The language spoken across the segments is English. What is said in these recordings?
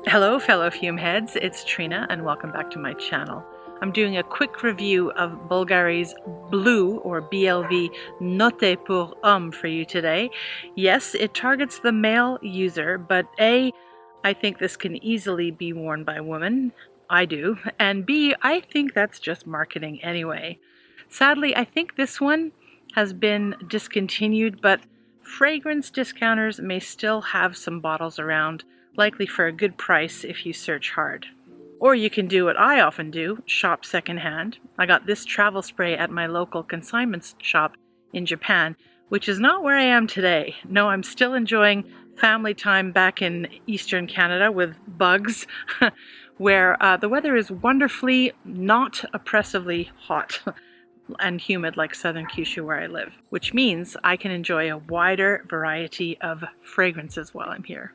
Hello fellow fume heads, it's Trina and welcome back to my channel. I'm doing a quick review of Bvlgari's Blue or BLV Notte pour Homme for you today. Yes, it targets the male user, but A, I think this can easily be worn by women. I do. And B, I think that's just marketing anyway. Sadly, I think this one has been discontinued, but fragrance discounters may still have some bottles around, likely for a good price if you search hard. Or you can do what I often do, shop secondhand. I got this travel spray at my local consignment shop in Japan, which is not where I am today. No, I'm still enjoying family time back in Eastern Canada with bugs, where the weather is wonderfully, not oppressively hot and humid like southern Kyushu where I live, which means I can enjoy a wider variety of fragrances while I'm here.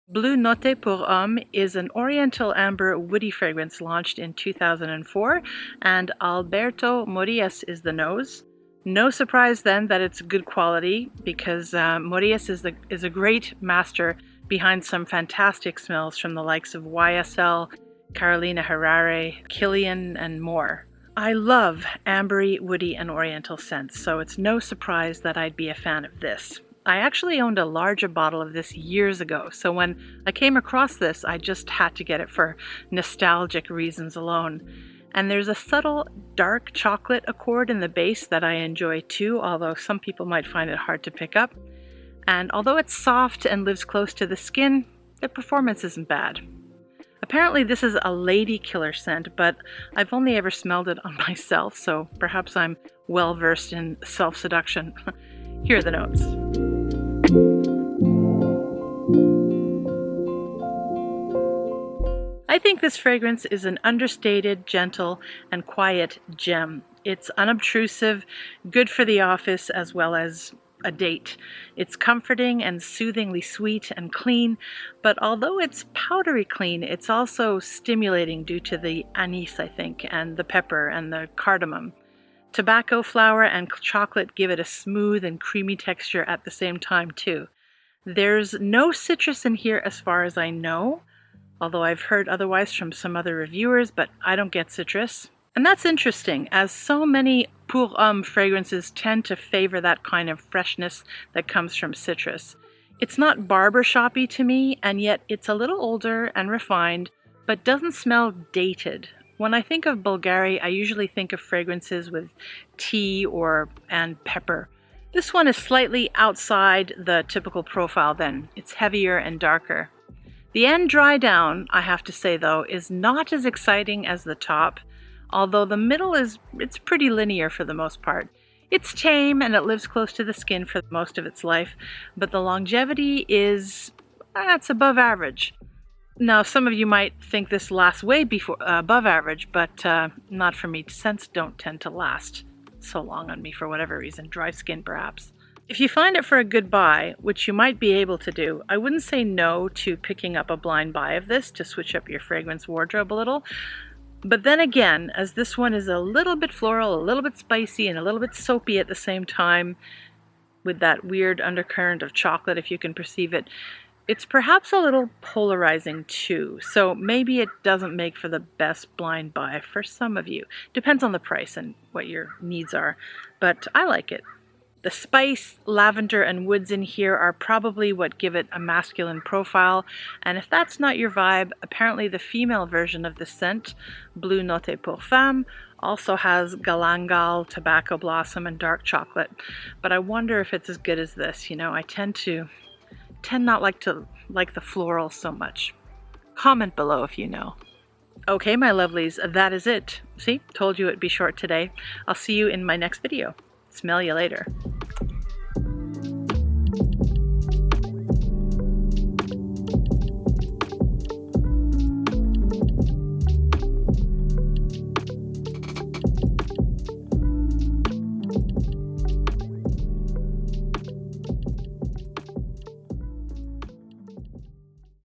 Blue Notte pour Homme is an oriental amber woody fragrance launched in 2004, and Alberto Morillas is the nose. No surprise then that it's good quality, because Morillas is a great master behind some fantastic smells from the likes of YSL, Carolina Herrera, Kilian, and more. I love ambery, woody, and oriental scents, so it's no surprise that I'd be a fan of this. I actually owned a larger bottle of this years ago, so when I came across this, I just had to get it for nostalgic reasons alone. And there's a subtle dark chocolate accord in the base that I enjoy too, although some people might find it hard to pick up. And although it's soft and lives close to the skin, the performance isn't bad. Apparently this is a lady killer scent, but I've only ever smelled it on myself, so perhaps I'm well versed in self-seduction. Here are the notes. I think this fragrance is an understated, gentle, and quiet gem. It's unobtrusive, good for the office as well as a date. It's comforting and soothingly sweet and clean, but although it's powdery clean, it's also stimulating due to the anise, I think, and the pepper and the cardamom. Tobacco flower and chocolate give it a smooth and creamy texture at the same time too. There's no citrus in here as far as I know, although I've heard otherwise from some other reviewers, but I don't get citrus. And that's interesting, as so many pour homme fragrances tend to favor that kind of freshness that comes from citrus. It's not barbershoppy to me, and yet it's a little older and refined, but doesn't smell dated. When I think of Bvlgari, I usually think of fragrances with tea and pepper. This one is slightly outside the typical profile then. It's heavier and darker. The end dry down, I have to say though, is not as exciting as the top, although the middle it's pretty linear for the most part. It's tame and it lives close to the skin for most of its life, but the longevity is above average. Now, some of you might think this lasts way above average, but not for me. Scents don't tend to last so long on me for whatever reason, dry skin perhaps. If you find it for a good buy, which you might be able to do, I wouldn't say no to picking up a blind buy of this to switch up your fragrance wardrobe a little. But then again, as this one is a little bit floral, a little bit spicy, and a little bit soapy at the same time, with that weird undercurrent of chocolate if you can perceive it, it's perhaps a little polarizing too, so maybe it doesn't make for the best blind buy for some of you. Depends on the price and what your needs are, but I like it. The spice, lavender, and woods in here are probably what give it a masculine profile, and if that's not your vibe, apparently the female version of the scent, Blue Notte pour Femme, also has galangal, tobacco blossom, and dark chocolate. But I wonder if it's as good as this. You know, I tend not like the floral so much. Comment below if you know. Okay, my lovelies, that is it. See, told you it'd be short today. I'll see you in my next video. Smell you later.